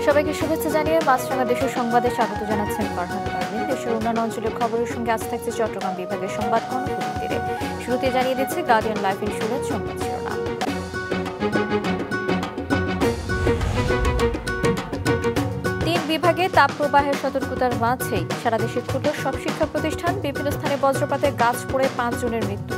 সবাইকে শুভেচ্ছা জানিয়ে মাছরাঙা দেশের সংবাদে স্বাগত জানাচ্ছেন ফারহান পারভীন। দেশের অন্যান্য অঞ্চলের খবরের সঙ্গে আজ থাকছে চট্টগ্রাম বিভাগের সংবাদ কর্মসূচিতে। শুরুতে জানিয়ে দিচ্ছে গার্ডিয়ান লাইফ ইন্স্যুরেন্স সংবাদ শিরোনাম। তিন বিভাগে তাপপ্রবাহের সতর্কতার মাঝেই সারা দেশে খুলল সব শিক্ষা প্রতিষ্ঠান। বিভিন্ন স্থানে বজ্রপাতে গাছ পড়ে 5 জনের মৃত্যু।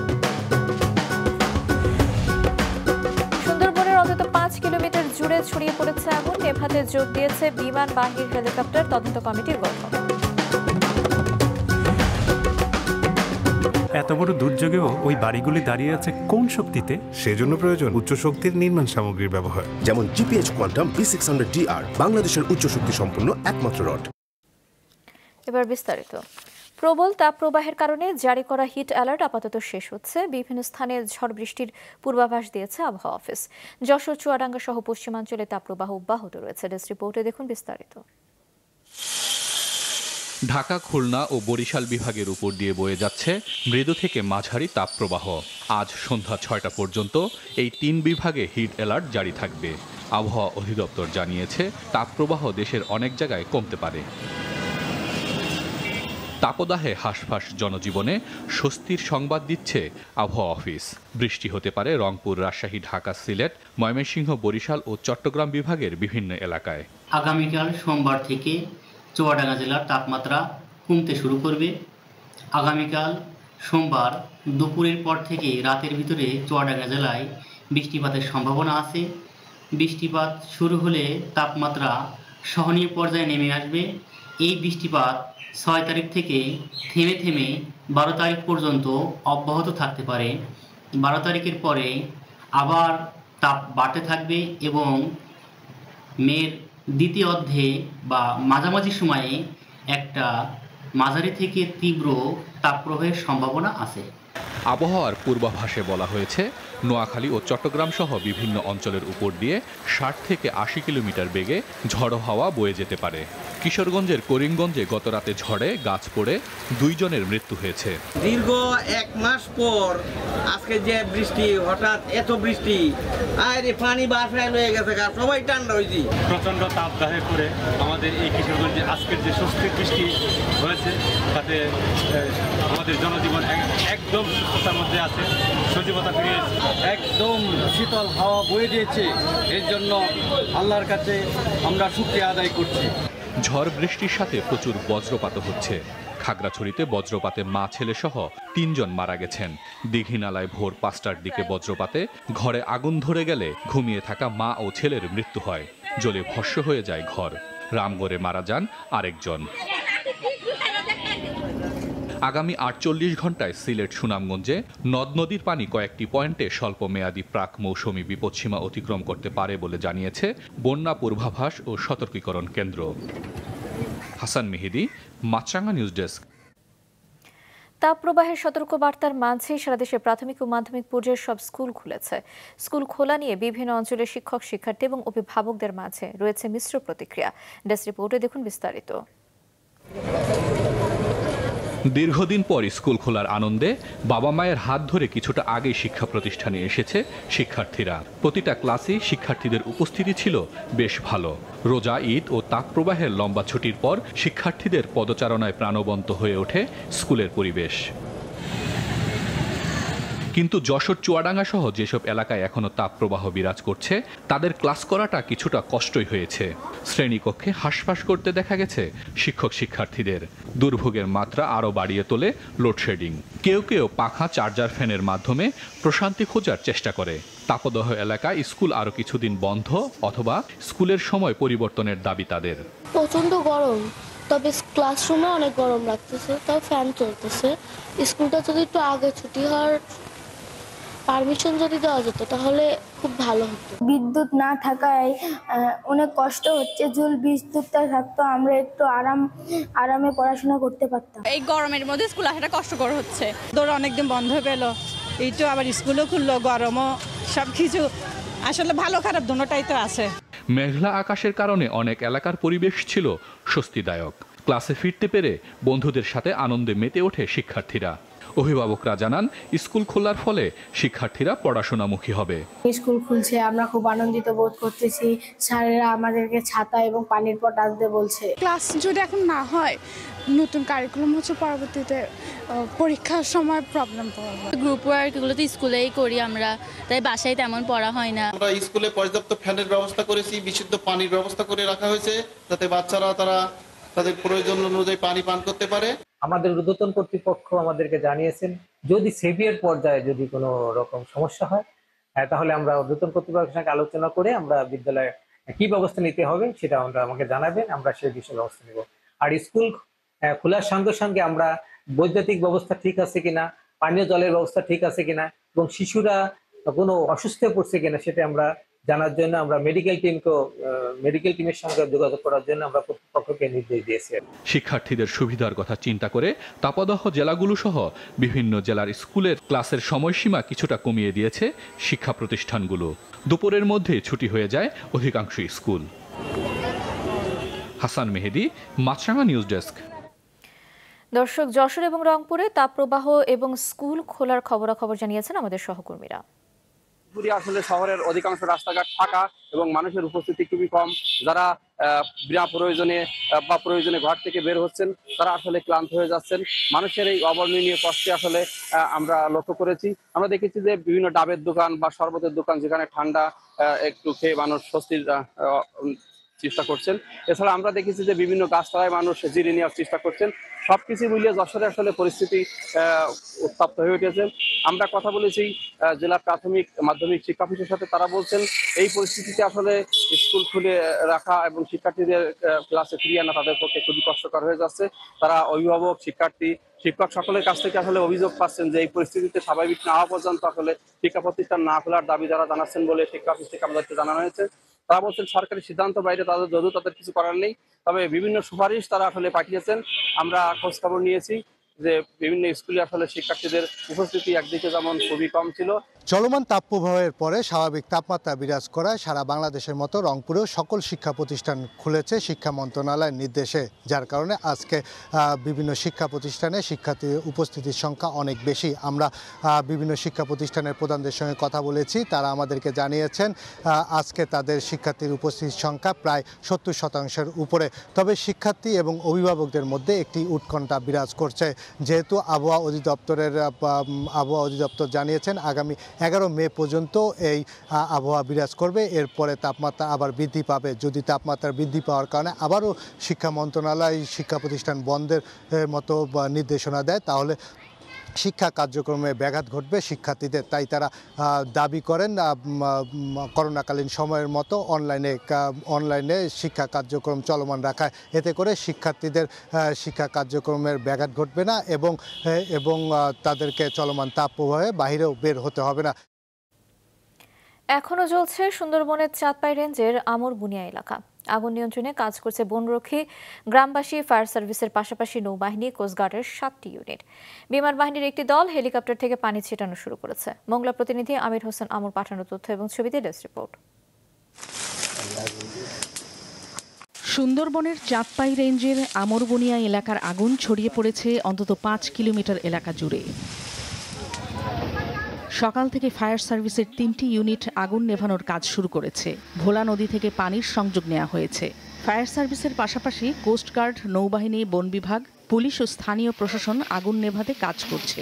অন্তত 5 কিলোমিটার জুড়ে ছড়িয়ে পড়েছে আগুন। নেভাতে যোগ দিয়েছে বিমানবাহী হেলিকপ্টার তদন্ত কমিটির গঠন। এত বড় দুর্যোগেও ওই বাড়িগুলি দাঁড়িয়ে আছে কোন শক্তিতে? সেজন্য প্রয়োজন উচ্চ শক্তির নির্মাণ সামগ্রীর ব্যবহার, যেমন জিপিএইচ কোয়ান্টাম B600DR, বাংলাদেশের উচ্চ শক্তি সম্পন্ন একমাত্র রড। এবার বিস্তারিত। প্রবল তাপপ্রবাহের কারণে জারি করা হিট অ্যালার্ট আপাতত শেষ হচ্ছে। বিভিন্ন স্থানে ঝড় বৃষ্টির পূর্বাভাস দিয়েছে আবহাওয়া অফিস। যশোর, চুয়াডাঙ্গা সহ পশ্চিমাঞ্চলে তাপপ্রবাহ অব্যাহত রয়েছে। ডেস্ক রিপোর্টে দেখুন বিস্তারিত। ঢাকা, খুলনা ও বরিশাল বিভাগের উপর দিয়ে বয়ে যাচ্ছে মৃদু থেকে মাঝারি তাপপ্রবাহ। আজ সন্ধ্যা 6টা পর্যন্ত এই 3 বিভাগে হিট অ্যালার্ট জারি থাকবে। আবহাওয়া অধিদপ্তর জানিয়েছে তাপপ্রবাহ দেশের অনেক জায়গায় কমতে পারে। তাপদাহে হাঁসফাঁস জনজীবনে স্বস্তির সংবাদ দিচ্ছে আবহাওয়া অফিস। বৃষ্টি হতে পারে রংপুর, রাজশাহী, ঢাকা, সিলেট, ময়মনসিংহ, বরিশাল ও চট্টগ্রাম বিভাগের বিভিন্ন এলাকায়। আগামীকাল সোমবার থেকে চুয়াডাঙ্গা জেলার তাপমাত্রা কমতে শুরু করবে। আগামীকাল সোমবার দুপুরের পর থেকে রাতের ভিতরে চুয়াডাঙ্গা জেলায় বৃষ্টিপাতের সম্ভাবনা আছে। বৃষ্টিপাত শুরু হলে তাপমাত্রা সহনীয় পর্যায়ে নেমে আসবে। এই বৃষ্টিপাত 6 তারিখ থেকে থেমে থেমে 12 তারিখ পর্যন্ত অব্যাহত থাকতে পারে। 12 তারিখের পরে আবার তাপ বাড়তে থাকবে এবং মের দ্বিতীয় অর্ধে বা মাঝামাঝি সময়ে একটা মাঝারি থেকে তীব্র তাপপ্রবাহের সম্ভাবনা আছে। আবহাওয়ার পূর্বাভাসে বলা হয়েছে নোয়াখালী ও চট্টগ্রাম সহ বিভিন্ন অঞ্চলের উপর দিয়ে 60 থেকে 80 কিলোমিটার বেগে ঝড়ো হাওয়া বয়ে যেতে পারে। কিশোরগঞ্জের করিমগঞ্জে গতরাতে ঝড়ে গাছ পড়ে 2 জনের মৃত্যু হয়েছে। দীর্ঘ 1 মাস পর আজকে যে বৃষ্টি, হঠাৎ এত বৃষ্টি, আরে পানি বাসায় হয়ে গেছে, সবাই ঠান্ডা হয়েছে। প্রচন্ড তাপদাহে করে আমাদের এই কিশোরগঞ্জে আজকের যে স্বস্তির বৃষ্টি হয়েছে তাতে আমাদের জনজীবন একদম সুস্থতার মধ্যে আছে, সজীবতা ফিরিয়েছে, একদম শীতল হাওয়া বয়ে দিয়েছে। এর জন্য আল্লাহর কাছে আমরা শুকরিয়া আদায় করছি। ঝড় বৃষ্টির সাথে প্রচুর বজ্রপাত হচ্ছে। খাগড়াছড়িতে বজ্রপাতে মা ছেলে সহ 3 জন মারা গেছেন। দীঘিনালায় ভোর 5টার দিকে বজ্রপাতে ঘরে আগুন ধরে গেলে ঘুমিয়ে থাকা মা ও ছেলের মৃত্যু হয়। জ্বলে ভস্ম হয়ে যায় ঘর। রামগড়ে মারা যান আরেকজন। আগামী 48 ঘন্টায় সিলেট, সুনামগঞ্জে নদ নদীর পানি কয়েকটি পয়েন্টে স্বল্প মেয়াদী প্রাক মৌসুমি বিপদসীমা অতিক্রম করতে পারে বলে জানিয়েছে বন্যা পূর্বাভাস ও সতর্কীকরণ কেন্দ্র। হাসান মেহেদি, মাছরাঙা নিউজ ডেস্ক। তাপপ্রবাহের সতর্কবার্তার মাঝেই সারা দেশে প্রাথমিক ও মাধ্যমিক পর্যায়ের সব স্কুল খুলেছে। স্কুল খোলা নিয়ে বিভিন্ন অঞ্চলের শিক্ষক, শিক্ষার্থী এবং অভিভাবকদের মাঝে রয়েছে মিশ্র প্রতিক্রিয়া। ডেস্ক রিপোর্টে দেখুন বিস্তারিত। দীর্ঘদিন পর স্কুল খোলার আনন্দে বাবা মায়ের হাত ধরে কিছুটা আগে শিক্ষা প্রতিষ্ঠানে এসেছে শিক্ষার্থীরা। প্রতিটা ক্লাসে শিক্ষার্থীদের উপস্থিতি ছিল বেশ ভালো। রোজা, ঈদ ও তাপপ্রবাহের লম্বা ছুটির পর শিক্ষার্থীদের পদচারণায় প্রাণবন্ত হয়ে ওঠে স্কুলের পরিবেশ। কিন্তু যশোর, চুয়াডাঙ্গা সহ যেসব এলাকায় এখনো তাপপ্রবাহ বিরাজ করছে তাদের ক্লাস করাটা কিছুটা কষ্টই হয়েছে। শ্রেণীকক্ষে হাঁসফাঁস করতে দেখা গেছে শিক্ষক শিক্ষার্থীদের। দুর্ভোগের মাত্রা আরও বাড়িয়ে তোলে লোডশেডিং। কেউ কেউ পাখা, চার্জার, ফ্যানের মাধ্যমে প্রশান্তি খোঁজার চেষ্টা করে। তাপদাহ এলাকায় স্কুল আরও কিছুদিন বন্ধ অথবা স্কুলের সময় পরিবর্তনের দাবি তাদের। প্রচন্ড গরম, তবে ক্লাসরুমে অনেক গরম লাগতেছে, তাও ফ্যান চলতেছে। স্কুলটা যদি একটু আগে ছুটি হওয়ার পারমিশন যদি দেওয়া যেত তাহলে খুব ভালো হতো। বিদ্যুৎ না থাকায় অনেক কষ্ট হচ্ছে। যদি বিদ্যুৎটা থাকতো আমরা একটু আরামে পড়াশোনা করতে পারতাম। এই গরমের মধ্যে স্কুল আসাটা কষ্টকর হচ্ছে। ধরো অনেকদিন বন্ধ পেল, এই তো আবার স্কুলও খুললো, গরমও, সবকিছু আসলে ভালো খারাপ দুটোটাই তো আছে। মেঘলা আকাশের কারণে অনেক এলাকার পরিবেশ ছিল স্বস্তিদায়ক। ক্লাসে ফিরতে পেরে বন্ধুদের সাথে আনন্দে মেতে ওঠে শিক্ষার্থীরা। অভিভাবকরা জানান স্কুল খোলার ফলে শিক্ষার্থীরা পড়াশোনামুখী হবে। স্কুল খুলছে, আমরা খুব আনন্দিত বোধ করতেছি। স্যারেরা আমাদেরকে ছাতা এবং পানির পট আনতে বলছে। ক্লাস যদি এখন না হয়, নতুন কারিকুলাম হচ্ছে, পরবর্তীতে পরীক্ষার সময় প্রবলেম পড়বে। গ্রুপ ওয়ার্ক এগুলো তো স্কুলেই করি আমরা, তাই বাসায় তেমন পড়া হয় না। আমরা স্কুলে পর্যাপ্ত ফ্যানের ব্যবস্থা করেছি, বিশুদ্ধ পানির ব্যবস্থা করে রাখা হয়েছে, যাতে বাচ্চারা তারা তাদের প্রয়োজন অনুযায়ী পানি পান করতে পারে। আমাদের ঊর্ধ্বতন কর্তৃপক্ষ আমাদেরকে জানিয়েছেন যদি সিভিয়ার পর্যায়ে যদি কোনো রকম সমস্যা হয় তাহলে আমরা ঊর্ধ্বতন কর্তৃপক্ষের সঙ্গে আলোচনা করে আমরা বিদ্যালয়ে কি ব্যবস্থা নিতে হবে সেটা আমাকে জানাবেন, আমরা সেই বিষয়ে ব্যবস্থা নেব। আর স্কুল খোলার সঙ্গে সঙ্গে আমরা বৈদ্যুতিক ব্যবস্থা ঠিক আছে কিনা, পানীয় জলের ব্যবস্থা ঠিক আছে কিনা এবং শিশুরা কোনো অসুস্থ পড়ছে কিনা সেটা আমরা জানার জন্য আমরা মেডিকেল টিমের সঙ্গে যোগাযোগ করার জন্য আমরা কর্তৃপক্ষকে নির্দেশ দিয়েছি। শিক্ষার্থীদের সুবিধার কথা চিন্তা করে তাপদাহ জেলাগুলো সহ বিভিন্ন জেলার স্কুলের ক্লাসের সময়সীমা কিছুটা কমিয়ে দিয়েছে শিক্ষা প্রতিষ্ঠানগুলো। দুপুরের মধ্যে ছুটি হয়ে যায় অধিকাংশ স্কুল। হাসান মেহেদি, মাছরাঙা নিউজ ডেস্ক। দর্শক, যশোর এবং রংপুরে তাপপ্রবাহ এবং স্কুল খোলার খবরাখবর জানিয়েছেন আমাদের সহকর্মীরা। আসলে শহরের অধিকাংশ রাস্তাঘাট ফাঁকা এবং মানুষের উপস্থিতি খুবই কম। যারা বিনা প্রয়োজনে বা প্রয়োজনে ঘর থেকে বের হচ্ছেন তারা আসলে ক্লান্ত হয়ে যাচ্ছেন। মানুষের এই অবর্ণনীয় কষ্টে আসলে আমরা লক্ষ্য করেছি। আমরা দেখেছি যে বিভিন্ন ডাবের দোকান বা শরবতের দোকান যেখানে ঠান্ডা একটু খেয়ে মানুষ স্বস্তির চেষ্টা করছেন। এছাড়া আমরা দেখেছি যে বিভিন্ন গাছতলায় মানুষ জিরে নেওয়ার চেষ্টা করছেন। সবকিছু মিলিয়ে যশোরে আসলে পরিস্থিতি উত্তপ্ত হয়ে উঠেছে। আমরা কথা বলেছি জেলা প্রাথমিক মাধ্যমিক শিক্ষা অফিসের সাথে, তারা বলছেন এই পরিস্থিতিতে আসলে স্কুল খুলে রাখা এবং শিক্ষার্থীদের ক্লাসে ফিরিয়ে আনা তাদের পক্ষে খুবই কষ্টকর হয়ে যাচ্ছে। তারা অভিভাবক, শিক্ষার্থী, শিক্ষক সকলের কাছ থেকে আসলে অভিযোগ পাচ্ছেন যে এই পরিস্থিতিতে স্বাভাবিক না হওয়া পর্যন্ত আসলে শিক্ষা প্রতিষ্ঠান না খোলার দাবি যারা জানাচ্ছেন বলে শিক্ষা অফিস থেকে আমাদেরকে জানানো হয়েছে। তারা বলছেন সরকারি সিদ্ধান্ত বাইরে তাদের যদিও তাদের কিছু করার নেই, তবে বিভিন্ন সুপারিশ তারা আসলে পাঠিয়েছেন। আমরা খোঁজ খবর নিয়েছি যে বিভিন্ন স্কুলে আসলে শিক্ষার্থীদের উপস্থিতি একদিকে যেমন খুবই কম ছিল। চলমান তাপপ্রবাহের পরে স্বাভাবিক তাপমাত্রা বিরাজ করায় সারা বাংলাদেশের মতো রংপুরেও সকল শিক্ষা প্রতিষ্ঠান খুলেছে শিক্ষা মন্ত্রণালয়ের নির্দেশে, যার কারণে আজকে বিভিন্ন শিক্ষা প্রতিষ্ঠানে শিক্ষার্থীর উপস্থিতির সংখ্যা অনেক বেশি। আমরা বিভিন্ন শিক্ষা প্রতিষ্ঠানের প্রধানদের সঙ্গে কথা বলেছি, তারা আমাদেরকে জানিয়েছেন আজকে তাদের শিক্ষার্থীর উপস্থিতির সংখ্যা প্রায় 70% উপরে। তবে শিক্ষার্থী এবং অভিভাবকদের মধ্যে একটি উৎকণ্ঠা বিরাজ করছে, যেহেতু আবহাওয়া অধিদপ্তর জানিয়েছেন আগামী 11 মে পর্যন্ত এই আবহাওয়া বিরাজ করবে। এরপরে তাপমাত্রা আবার বৃদ্ধি পাবে। যদি তাপমাত্রা বৃদ্ধি পাওয়ার কারণে আবারও শিক্ষা মন্ত্রণালয় শিক্ষা প্রতিষ্ঠান বন্ধের মতো নির্দেশনা দেয় তাহলে শিক্ষা কার্যক্রমে ব্যাঘাত ঘটবে শিক্ষার্থীদের। তাই তারা দাবি করেন করোনাকালীন সময়ের মতো অনলাইনে শিক্ষা কার্যক্রম চলমান রাখায়। এতে করে শিক্ষার্থীদের শিক্ষা কার্যক্রমের ব্যাঘাত ঘটবে না এবং তাদেরকে চলমান তাপপ্রবাহে বাহিরেও বের হতে হবে না। এখনও চলছে সুন্দরবনের চাঁদপাই রেঞ্জের আমরবুনিয়া এলাকা। আগুন নিয়ন্ত্রণে কাজ করছে বনরক্ষী, গ্রামবাসী, ফায়ার সার্ভিসের পাশাপাশি নৌবাহিনী, কোস্টগার্ডের 7টি ইউনিট। বিমান বাহিনীর একটি দল হেলিকপ্টার থেকে পানি ছিটানো শুরু করেছে। মংলা প্রতিনিধি আমির হোসেন আমর পাঠানো তথ্য এবং ছবিতে ডেস্ক রিপোর্ট। সুন্দরবনের চাঁদপাই রেঞ্জের আমরবুনিয়া এলাকার আগুন ছড়িয়ে পড়েছে অন্তত 5 কিলোমিটার এলাকা জুড়ে। সকাল থেকে ফায়ার সার্ভিসের 3টি ইউনিট আগুন নেভানোর কাজ শুরু করেছে। ভোলা নদী থেকে পানির সংযোগ নেওয়া হয়েছে। ফায়ার সার্ভিসের পাশাপাশি কোস্টগার্ড, নৌবাহিনী, বন বিভাগ, পুলিশ ও স্থানীয় প্রশাসন আগুন নেভাতে কাজ করছে।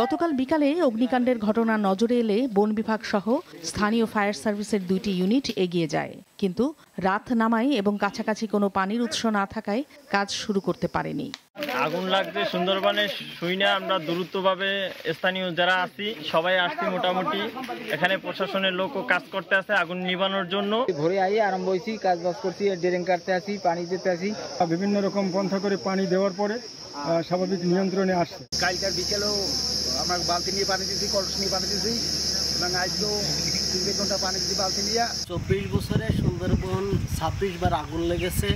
গতকাল বিকালে অগ্নিকাণ্ডের ঘটনা নজরে এলে বন বিভাগ সহ স্থানীয় ফায়ার সার্ভিসের 2টি ইউনিট এগিয়ে যায়, কিন্তু রাত নামায় এবং কাছাকাছি কোনো পানির উৎস না থাকায় কাজ শুরু করতে পারেনি। আগুন লাগছে সুন্দরবনে শুই না, আমরা দ্রুতভাবে স্থানীয় যারা আছি সবাই আসছি। মোটামুটি এখানে প্রশাসনের লোকও কাজ করতে আছে আগুন নিবানোর জন্য। ভোরে আরম্ভ হয়েছি, কাজ বাজ করছি, ড্রেন কাটতে আসি, পানি দিতে আসি। বিভিন্ন রকম পন্থা করে পানি দেওয়ার পরে স্বাভাবিক নিয়ন্ত্রণে আসছে। কালকার বিকেলেও আমরা বালতি নিয়ে পানি দিয়েছি, কলস নিয়ে পানি দিয়েছি এবং আজকেও 3 ঘন্টা পানি দিয়েছি বালতি নিয়ে। 24 বছরে সুন্দরবন 26 বার আগুন লেগেছে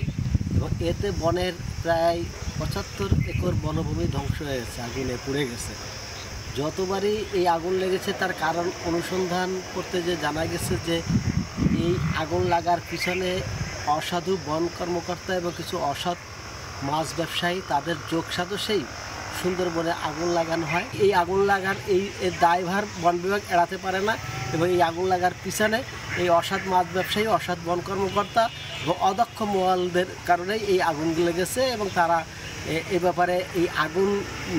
এবং এতে বনের প্রায় 75 একর বনভূমি ধ্বংস হয়ে গেছে, আগুনে পুড়ে গেছে। যতবারই এই আগুন লেগেছে তার কারণ অনুসন্ধান করতে যে জানা গেছে যে এই আগুন লাগার পিছনে অসাধু বন কর্মকর্তা এবং কিছু অসৎ মাছ ব্যবসায়ী তাদের যোগ সাদস্যেই সুন্দরবনে আগুন লাগানো হয়। এই আগুন লাগার এর দায়ভার বন বিভাগ এড়াতে পারে না এবং এই আগুন লাগার পিছনে এই অসৎ মাছ ব্যবসায়ী, অসৎ বন কর্মকর্তা এবং অদক্ষ মোয়ালদের কারণেই এই আগুন লেগেছে এবং তারা এ ব্যাপারে এই আগুন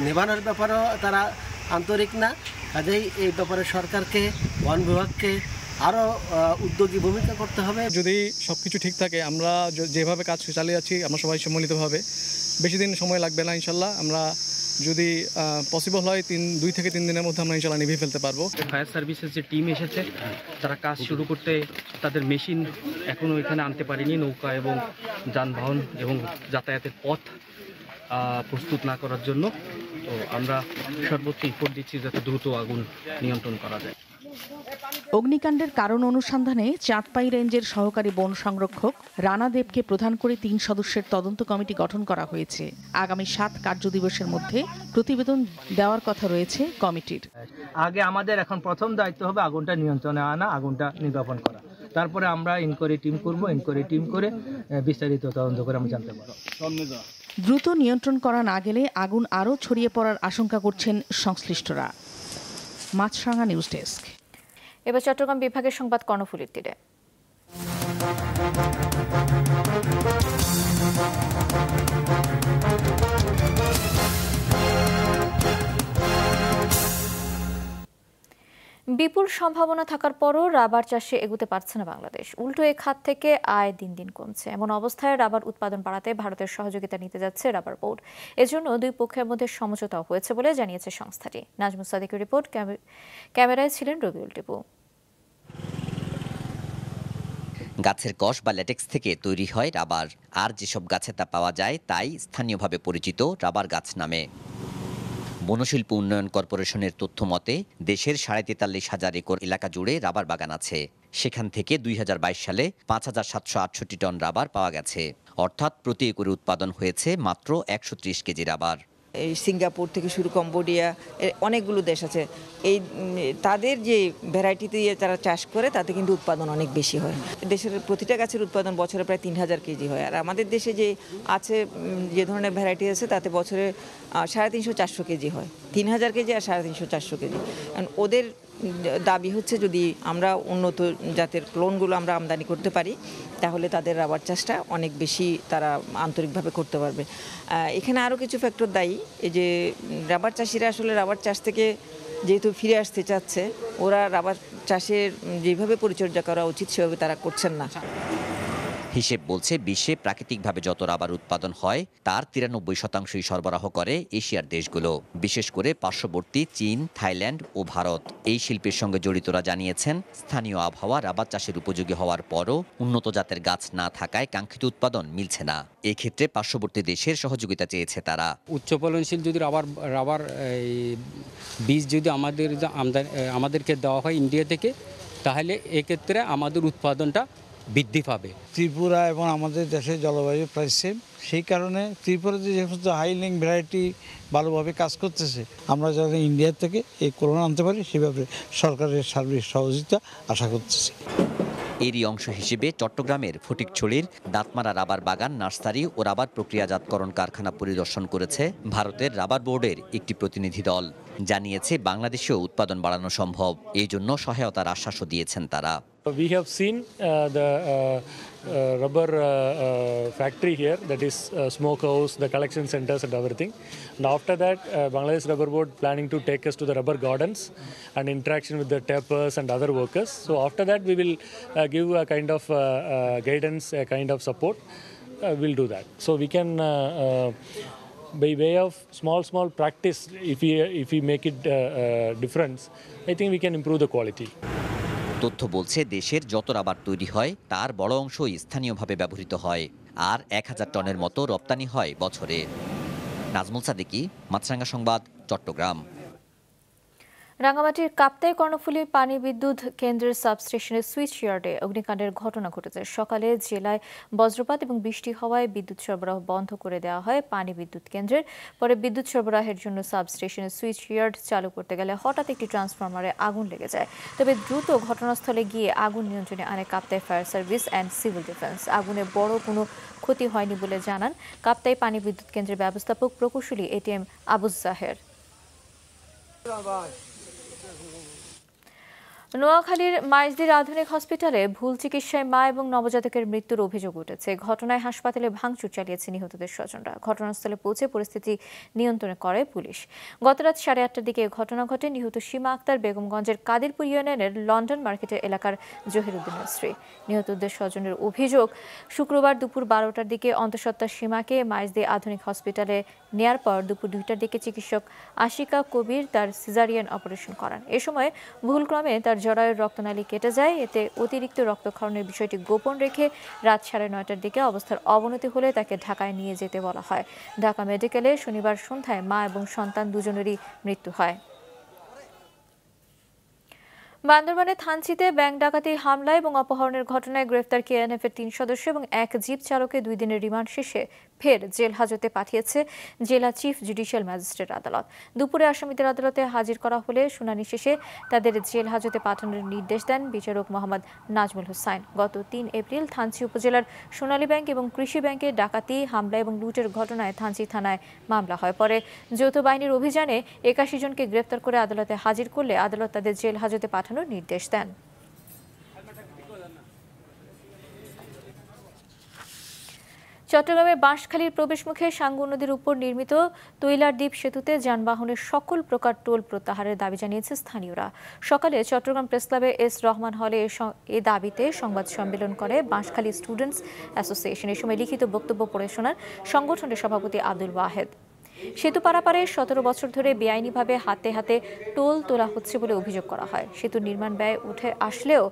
নেভানোর ব্যাপারেও তারা আন্তরিক না। কাজেই এই ব্যাপারে সরকারকে, বন বিভাগকে আরও উদ্যোগী ভূমিকা করতে হবে। যদি সব কিছু ঠিক থাকে, আমরা যেভাবে কাজ চালিয়ে যাচ্ছি আমরা সবাই সম্মিলিতভাবে, বেশি দিন সময় লাগবে না ইনশাল্লাহ। আমরা যদি পসিবল হয় 2 থেকে 3 দিনের মধ্যে আমরা ইনশাল্লাহ নিভিয়ে ফেলতে পারবো। ফায়ার সার্ভিসের যে টিম এসেছে তারা কাজ শুরু করতে তাদের মেশিন এখনও এখানে আনতে পারেনি, নৌকা এবং যানবাহন এবং যাতায়াতের পথ প্রস্তুত না করার জন্য। তো আমরা সর্বোচ্চ এফোর্ট দিচ্ছি যাতে দ্রুত আগুন নিয়ন্ত্রণ করা যায়। অগ্নিকাণ্ডের কারণ অনুসন্ধানে চাঁদপাই রেঞ্জের সহকারী বন সংরক্ষক রানা দেবকে প্রধান করে 3 সদস্যের তদন্ত কমিটি গঠন করা হয়েছে। আগামী 7 কার্যদিবসের মধ্যে প্রতিবেদন দেওয়ার কথা রয়েছে কমিটির। আগে আমাদের এখন প্রথম দায়িত্ব হবে আগুনটা নিয়ন্ত্রণে আনা, আগুনটা নির্বাপন করা। তারপরে আমরা ইনকোয়ারি টিম করব, ইনকোয়ারি টিম করে বিস্তারিত তদন্ত করে আমরা জানতে পারব। দ্রুত নিয়ন্ত্রণ করা না গেলে আগুন আরও ছড়িয়ে পড়ার আশঙ্কা করছেন সংশ্লিষ্টরা। মাছরাঙা নিউজ ডেস্ক। এবার চট্টগ্রাম বিভাগের সংবাদ কর্ণফুলীর তীরে। বিপুল সম্ভাবনা থাকার পরও রাবার চাষে এগোতে পারছে না বাংলাদেশ। উল্টো এ খাত থেকে আয় দিন দিন কমছে। এমন অবস্থায় রাবার উৎপাদন বাড়াতে ভারতের সহযোগিতা নিতে যাচ্ছে রাবার বোর্ড। এজন্য 2 পক্ষের মধ্যে সমঝোতাও হয়েছে বলে জানিয়েছে সংস্থাটি। নাজমুল সাদিকের রিপোর্ট, ক্যামেরায় ছিলেন রবিউল টিপু। গাছের কষ বা ল্যাটেক্স থেকে তৈরি হয় রাবার, আর যেসব গাছে তা পাওয়া যায় তাই স্থানীয়ভাবে পরিচিত রাবার গাছ নামে। বনশিল্প উন্নয়ন কর্পোরেশনের তথ্য মতে দেশের 43,500 একর এলাকা জুড়ে রাবার বাগান আছে। সেখান থেকে 2022 সালে 5,768 টন রাবার পাওয়া গেছে, অর্থাৎ প্রতি একরে উৎপাদন হয়েছে মাত্র 130 কেজি রাবার। এই সিঙ্গাপুর থেকে শুরু কম্বোডিয়া অনেকগুলো দেশ আছে, এই তাদের যে ভ্যারাইটি দিয়ে তারা চাষ করে তাতে কিন্তু উৎপাদন অনেক বেশি হয়। দেশের প্রতিটা গাছের উৎপাদন বছরে প্রায় 3,000 কেজি হয়। আর আমাদের দেশে যে আছে যে ধরনের ভ্যারাইটি আছে তাতে বছরে 350-400 কেজি হয়। 3,000 কেজি আর 350-400 কেজি। ওদের দাবি হচ্ছে যদি আমরা উন্নত জাতের ক্লোনগুলো আমরা আমদানি করতে পারি তাহলে তাদের রাবার চাষটা অনেক বেশি তারা আন্তরিকভাবে করতে পারবে। এখানে আরও কিছু ফ্যাক্টর দায়ী। এই যে রাবার চাষিরা আসলে রাবার চাষ থেকে যেহেতু ফিরে আসতে চাচ্ছে, ওরা রাবার চাষের যেভাবে পরিচর্যা করা উচিত সেভাবে তারা করছেন না। হিসেব বলছে বিশ্বে প্রাকৃতিকভাবে যত রাবার উৎপাদন হয় তার 93% সরবরাহ করে এশিয়ার দেশগুলো, বিশেষ করে পার্শ্ববর্তী চীন, থাইল্যান্ড ও ভারত। এই শিল্পের সঙ্গে জড়িতরা জানিয়েছেন স্থানীয় আবহাওয়া রাবার চাষের উপযোগী হওয়ার পরও উন্নত জাতের গাছ না থাকায় কাঙ্ক্ষিত উৎপাদন মিলছে না। এক্ষেত্রে পার্শ্ববর্তী দেশের সহযোগিতা চেয়েছে তারা। উচ্চ ফলনশীল যদি রাবার বীজ যদি আমাদেরকে দেওয়া হয় ইন্ডিয়া থেকে, তাহলে এক্ষেত্রে আমাদের উৎপাদনটা বৃদ্ধি পাবে। ত্রিপুরা এবং আমাদের দেশের জলবায়ু প্রায় সেম, সেই কারণে ত্রিপুরাতে যে সমস্ত হাইলিং ভ্যারাইটি ভালোভাবে কাজ করতেছে, আমরা যারা ইন্ডিয়া থেকে এই ক্লোন আনতে পারি সেভাবে সরকারের সার্বিক সহযোগিতা আশা করতেছি। এরই অংশ হিসেবে চট্টগ্রামের ফটিকছড়ির দাঁতমারা রাবার বাগান, নার্সারি ও রাবার প্রক্রিয়াজাতকরণ কারখানা পরিদর্শন করেছে ভারতের রাবার বোর্ডের একটি প্রতিনিধি দল। জানিয়েছে বাংলাদেশেও উৎপাদন বাড়ানো সম্ভব, এই জন্য সহায়তার আশ্বাসও দিয়েছেন তারা। We have seen the rubber factory here, that is smokehouse, the collection centers and everything. And after that, Bangladesh Rubber Board planning to take us to the rubber gardens and interaction with the tappers and other workers. So after that, we will give a kind of guidance, a kind of support. We'll do that. So we can, by way of small practice, if we make it difference, I think we can improve the quality. তথ্য বলছে দেশের যত rubber তৈরি হয় তার বড় অংশই স্থানীয়ভাবে ব্যবহৃত হয়, আর 1,000 টনের মতো রপ্তানি হয় বছরে। নাজমুল সাদিকি, মাছরাঙা সংবাদ, চট্টগ্রাম। রাঙ্গামাটির কাপ্তাই কর্ণফুলী পানি বিদ্যুৎ কেন্দ্রের সাবস্টেশনের সুইচ ইয়ার্ডে অগ্নিকাণ্ডের ঘটনা ঘটেছে। সকালে জেলায় বজ্রপাত এবং বৃষ্টি হওয়ায় বিদ্যুৎ সরবরাহ বন্ধ করে দেওয়া হয় পানি বিদ্যুৎ কেন্দ্রের। পরে বিদ্যুৎ সরবরাহের জন্য সাবস্টেশনের সুইচ ইয়ার্ড চালু করতে গেলে হঠাৎ একটি ট্রান্সফরমারে আগুন লেগে যায়। তবে দ্রুত ঘটনাস্থলে গিয়ে আগুন নিয়ন্ত্রণে আনে Kaptai fire service and civil defence. আগুনে বড় কোনো ক্ষতি হয়নি বলে জানান কাপ্তাই পানি বিদ্যুৎ কেন্দ্রের ব্যবস্থাপক প্রকৌশলী এটিএম আবুজ জাহের। নোয়াখালীর মাইজদির আধুনিক হসপিটালে ভুল চিকিৎসায় মা এবং নবজাতকের মৃত্যুর অভিযোগ উঠেছে। ঘটনায় হাসপাতালে ভাঙচুর চালিয়েছে নিহতদের স্বজনরা। ঘটনাস্থলে পৌঁছে পরিস্থিতি নিয়ন্ত্রণে করে পুলিশ। গতরাত 8:30টার দিকে ঘটনা ঘটে নিহত সীমা আক্তার বেগমগঞ্জের কাদিরপুর ইউনিয়নের লন্ডন মার্কেটের এলাকার জহিরুদ্দিনের স্ত্রী। নিহতদের স্বজনের অভিযোগ, শুক্রবার দুপুর 12টার দিকে অন্তঃসত্ত্বা সীমাকে মাইজদি আধুনিক হসপিটালে নেয়ার পর দুপুর 2টার দিকে চিকিৎসক আশিকা কবির তার সিজারিয়ান অপারেশন করান। এ সময় ভুলক্রমে তার জরায়ুর রক্তনালী কেটে যায়। এতে অতিরিক্ত রক্তক্ষরণের বিষয়টি গোপন রেখে রাত 9:30টার দিকে অবস্থার অবনতি হলে তাকে ঢাকায় নিয়ে যেতে বলা হয়। ঢাকা মেডিকেলে শনিবার সন্ধ্যায় মা এবং সন্তান দুজনেরই মৃত্যু হয়। বান্দরবানের থানচিতে ব্যাংক ডাকাতি, হামলা এবং অপহরণের ঘটনায় গ্রেফতার কেএনএফ এর 3 সদস্য এবং এক জিপ চালককে 2 দিনের রিমান্ড শেষে ফের জেল হাজতে পাঠিয়েছে জেলা চিফ জুডিশিয়াল ম্যাজিস্ট্রেট আদালত। দুপুরে আসামিদের আদালতে হাজির করা হলে শুনানি শেষে তাদের জেল হাজতে পাঠানোর নির্দেশ দেন বিচারক মোহাম্মদ নাজমুল হোসাইন। গত 3 এপ্রিল থানচি উপজেলার সোনালী ব্যাংক এবং কৃষি ব্যাংকে ডাকাতি, হামলা এবং লুটের ঘটনায় থানচি থানায় মামলা হয়। পরে যৌথ বাহিনীর অভিযানে 81 জনকে গ্রেফতার করে আদালতে হাজির করলে আদালত তাদের জেল হাজতে পাঠানোর নির্দেশ দেন। চট্টগ্রামের বাঁশখালীর প্রবেশমুখে সাঙ্গু নদীর উপর নির্মিত তৈলার দ্বীপ সেতুতে যানবাহনের সকল প্রকার টোল প্রত্যাহারের দাবি জানিয়েছে স্থানীয়রা। সকালে চট্টগ্রাম প্রেসক্লাবে এস রহমান হলে এ দাবিতে সংবাদ সম্মেলন করে বাঁশখালী স্টুডেন্টস অ্যাসোসিয়েশন। এ সময় লিখিত বক্তব্য পড়ে শোনান সংগঠনের সভাপতি আব্দুল ওয়াহেদ। সেতু পারাপারে 17 বছর ধরে বেআইনিভাবে হাতে হাতে টোল তোলা হচ্ছে বলে অভিযোগ করা হয়। সেতু নির্মাণ ব্যয় উঠে আসলেও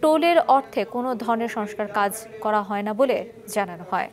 টোলের অর্থে কোনো ধরনের সংস্কার কাজ করা হয় না বলে জানানো হয়।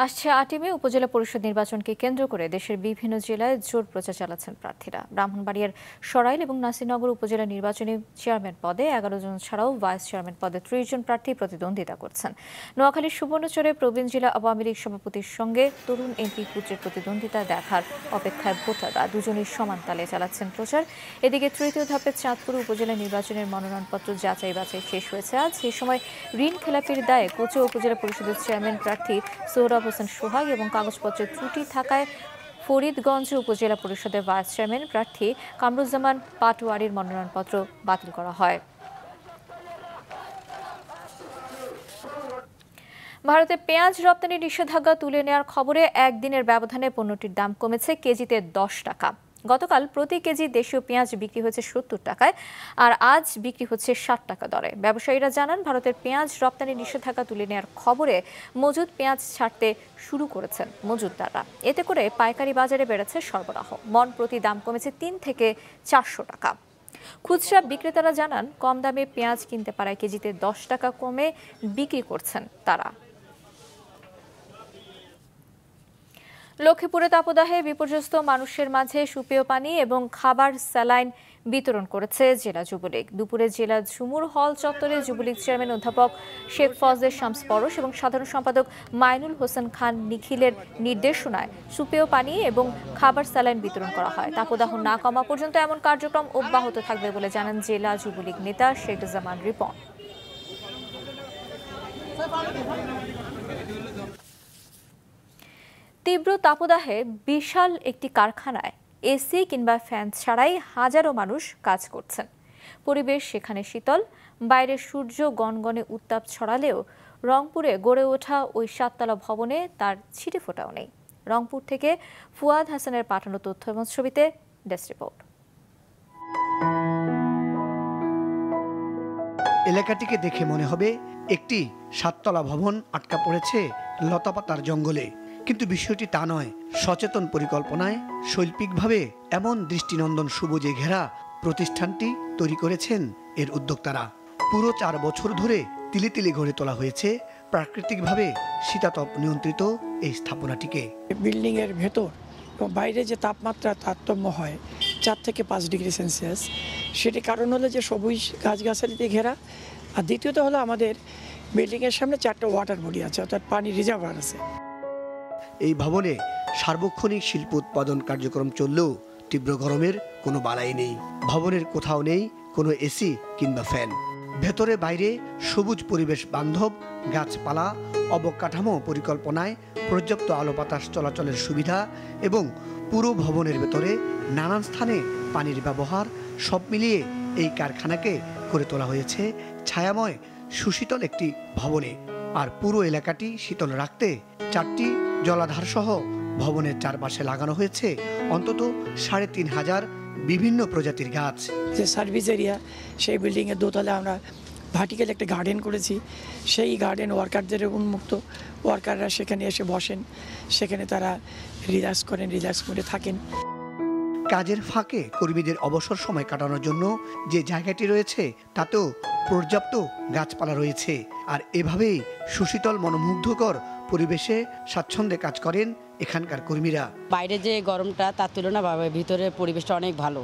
আসছে 8 মে উপজেলা পরিষদ নির্বাচনকে কেন্দ্র করে দেশের বিভিন্ন জেলায় জোর প্রচার চালাচ্ছেন প্রার্থীরা। ব্রাহ্মণবাড়িয়ার সরাইল এবং নাসিরনগর উপজেলা নির্বাচনী চেয়ারম্যান পদে 11 জন ছাড়াও ভাইস চেয়ারম্যান পদে 30 জন প্রার্থী প্রতিদ্বন্দ্বিতা করছেন। নোয়াখালীর সুবর্ণচরে প্রবীণ জেলা আওয়ামী লীগ সভাপতির সঙ্গে তরুণ এমপি পুত্রের প্রতিদ্বন্দ্বিতা দেখার অপেক্ষায় ভোটাররা দুজনেই সমান তালে চালাচ্ছেন প্রচার। এদিকে তৃতীয় ধাপে চাঁদপুর উপজেলা নির্বাচনের মনোনয়নপত্র যাচাই বাছাই শেষ হয়েছে আজ। এই সময় ঋণ খেলাপির দায়ে কোচো উপজেলা পরিষদের চেয়ারম্যান প্রার্থী সৌরভ হোসেন সোহাগ এবং কাগজপত্রের ত্রুটি থাকায় ফরিদগঞ্জ উপজেলা পরিষদের ভাইস চেয়ারম্যান প্রার্থী কামরুজ্জামান পাটোয়ারির মনোনয়নপত্র বাতিল করা হয়। ভারতে পেঁয়াজ রপ্তানি নিষেধাজ্ঞা তুলে নেওয়ার খবরে একদিনের ব্যবধানে পণ্যটির দাম কমেছে কেজিতে 10 টাকা। গতকাল প্রতি কেজি দেশীয় পেঁয়াজ বিক্রি হয়েছে 70 টাকায়, আর আজ বিক্রি হচ্ছে 60 টাকা দরে। ব্যবসায়ীরা জানান ভারতের পেঁয়াজ রপ্তানি নিষেধাজ্ঞা তুলে নেওয়ার খবরে মজুদ পেঁয়াজ ছাড়তে শুরু করেছেন মজুতদাররা। এতে করে পাইকারি বাজারে বেড়েছে সরবরাহ। মন প্রতি দাম কমেছে 3 থেকে 400 টাকা। খুচরা বিক্রেতারা জানান কম দামে পেঁয়াজ কিনতে পারায় কেজিতে 10 টাকা কমে বিক্রি করছেন তারা। লক্ষ্মীপুরে তাপদাহে বিপর্যস্ত মানুষের মাঝে সুপেয় পানি এবং খাবার স্যালাইন বিতরণ করেছে জেলা যুবলীগ। দুপুরে জেলা ঝুমুর হল চত্বরে যুবলীগ চেয়ারম্যান অধ্যাপক শেখ ফজলে শামস পরশ এবং সাধারণ সম্পাদক মাইনুল হোসেন খান নিখিলের নির্দেশনায় সুপেয় পানি এবং খাবার স্যালাইন বিতরণ করা হয়। তাপদাহ না কমা পর্যন্ত এমন কার্যক্রম অব্যাহত থাকবে বলে জানান জেলা যুবলীগ নেতা শেখ জামান রিপন। তীব্র তাপদাহে বিশাল একটি কারখানায় এসি কিংবা ফ্যান ছাড়াই হাজারো মানুষ কাজ করছেন। পরিবেশ সেখানে শীতল, বাইরে সূর্য গনগনে উত্তাপ ছড়ালেও রংপুরে গড়ে ওঠা ওই 7তলা ভবনে তার ছিটে ফোটাও নেই। রংপুর থেকে ফুয়াদ হাসানের পাঠানো তথ্য এবং ছবিতে ডেস্ক রিপোর্ট। এলাকাটিকে দেখে মনে হবে একটি 7তলা ভবন আটকা পড়েছে লতাপাতার জঙ্গলে, কিন্তু বিষয়টি তা নয়। সচেতন পরিকল্পনায় শৈল্পিকভাবে এমন দৃষ্টিনন্দন সবুজে ঘেরা প্রতিষ্ঠানটি তৈরি করেছেন এর উদ্যোক্তারা। পুরো 4 বছর ধরে তিলে তিলে গড়ে তোলা হয়েছে প্রাকৃতিকভাবে শীতাতপ নিয়ন্ত্রিত এই স্থাপনাটিকে। বিল্ডিং এর ভেতর এবং বাইরে যে তাপমাত্রা তারতম্য হয় 4 থেকে 5 ডিগ্রি সেলসিয়াস, সেটির কারণ হলো যে সবুজ গাছগাছালি দিয়ে ঘেরা। আর দ্বিতীয়ত হলো আমাদের বিল্ডিংয়ের সামনে 4টা ওয়াটার বডি আছে, অর্থাৎ পানি রিজার্ভার আছে। এই ভবনে সার্বক্ষণিক শিল্প উৎপাদন কার্যক্রম চললেও তীব্র গরমের কোনো বালাই নেই। ভবনের কোথাও নেই কোনো এসি কিংবা ফ্যান। ভেতরে বাইরে সবুজ পরিবেশ বান্ধব গাছপালা, অবকাঠামো পরিকল্পনায় পর্যাপ্ত আলো বাতাস চলাচলের সুবিধা এবং পুরো ভবনের ভেতরে নানান স্থানে পানির ব্যবহার, সব মিলিয়ে এই কারখানাকে করে তোলা হয়েছে ছায়াময় সুশীতল একটি ভবনে। আর পুরো এলাকাটি শীতল রাখতে 4টি জলাধার সহ ভবনের চারপাশে লাগানো হয়েছে অন্তত 3500 বিভিন্ন প্রজাতির গাছ। যে সার্ভিস এরিয়া, সেই বিল্ডিংয়ের দোতলায় আমরা ভার্টিক্যাল একটা গার্ডেন করেছি। সেই গার্ডেন ওয়ার্কারদের উন্মুক্ত, ওয়ার্কাররা সেখানে এসে বসেন, সেখানে তারা রিল্যাক্স করেন, রিল্যাক্স করে থাকেন। কাজের ফাঁকে কর্মীদের অবসর সময় কাটানোর জন্য যে জায়গাটি রয়েছে তাতেও পর্যাপ্ত গাছপালা রয়েছে। আর এভাবেই সুশীতল মনোমুগ্ধকর পরিবেশে স্বাচ্ছন্দ্যে কাজ করেন এখানকার কর্মীরা। বাইরে যে গরমটা তার তুলনাভাবে ভিতরে পরিবেশটা অনেক ভালো,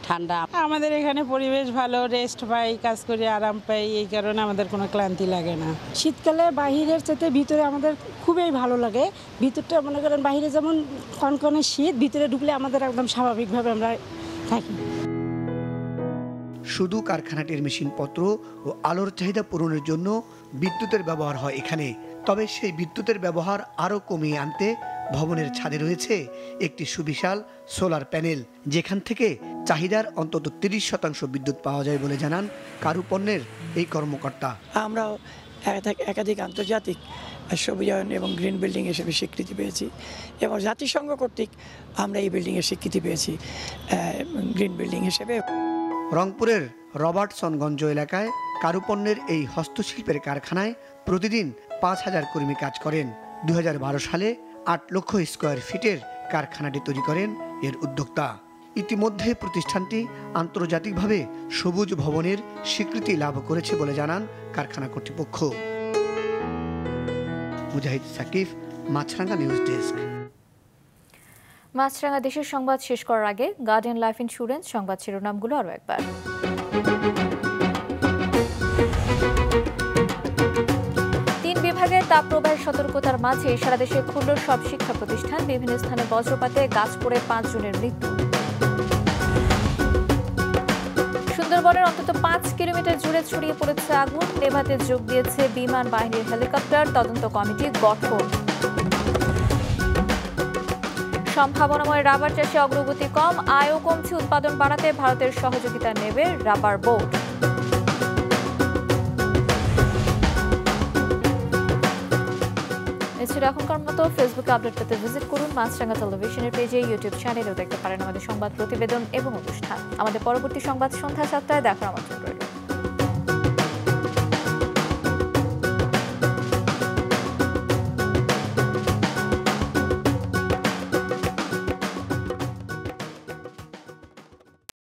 ঠান্ডা। আমাদের এখানে পরিবেশ ভালো, রেস্ট পাই, কাজ করে আরাম পাই, এই কারণে আমাদের কোনো ক্লান্তি লাগে না। শীতকালে বাহিরের চাইতে ভিতরে আমাদের খুবই ভালো লাগে। ভিতরটা মনে করেন বাহিরে যেমন কনকনে শীত, ভিতরে ঢুকলে আমাদের একদম স্বাভাবিকভাবে আমরা থাকি। শুধু কারখানাটির মেশিনপত্র ও আলোর চাহিদা পূরণের জন্য বিদ্যুতের ব্যবহার হয় এখানে। তবে সেই বিদ্যুতের ব্যবহার আরও কমিয়ে আনতে ভবনের ছাদে রয়েছে একটি সুবিশাল সোলার প্যানেল, যেখান থেকে চাহিদার অন্তত 30% বিদ্যুৎ পাওয়া যায় বলে জানান কারুপণ্যের এই কর্মকর্তা। আমরা একাধিক আন্তর্জাতিক সবুজায়ন এবং গ্রিন বিল্ডিং হিসেবে স্বীকৃতি পেয়েছি এবং জাতিসংঘ কর্তৃক আমরা এই বিল্ডিংয়ের স্বীকৃতি পেয়েছি গ্রিন বিল্ডিং হিসেবে। রংপুরের রবার্টসনগঞ্জ এলাকায় কারুপণ্যের এই হস্তশিল্পের কারখানায় প্রতিদিন 5000 কর্মী কাজ করেন। 2012 সালে 8 লক্ষ স্কোয়ার ফিটের কারখানাটি তৈরি করেন এর উদ্যোক্তা। ইতিমধ্যে প্রতিষ্ঠানটি আন্তর্জাতিকভাবে সবুজ ভবনের স্বীকৃতি লাভ করেছে বলে জানান কারখানা কর্তৃপক্ষ। মুজাহিদ সাকিব, মাছরাঙ্গা নিউজ ডেস্ক। মাছরাঙ্গা দেশের সংবাদ শেষ করার আগে গার্ডিয়ান লাইফ ইন্স্যুরেন্স সংবাদ শিরোনামগুলো আরও একবার। 3 বিভাগে তাপপ্রবাহের সতর্কতার মাঝে সারা দেশে খুলল সব শিক্ষা প্রতিষ্ঠান। বিভিন্ন স্থানে বজ্রপাতে গাছ পড়ে 5 জনের মৃত্যু। সুন্দরবনের অন্তত 5 কিলোমিটার জুড়ে ছড়িয়ে পড়েছে আগুন। নেভাতে যোগ দিয়েছে বিমান বাহিনীর হেলিকপ্টার। তদন্ত কমিটি গঠন। সম্ভাবনাময় রাবার চাষে অগ্রগতি কম, আয়ও কমছে। উৎপাদন বাড়াতে ভারতের সহযোগিতা নেবে রাবার বোর্ড। এছাড়া এখনকার মতো ফেসবুকে আপডেট পেতে ভিজিট করুন মাছরাঙ্গা টেলিভিশনের পেজে, ইউটিউব চ্যানেলেও দেখতে পারেন আমাদের সংবাদ প্রতিবেদন এবং অনুষ্ঠান। আমাদের পরবর্তী সংবাদ সন্ধ্যা 7টায় দেখার আমন্ত্রণ রইল।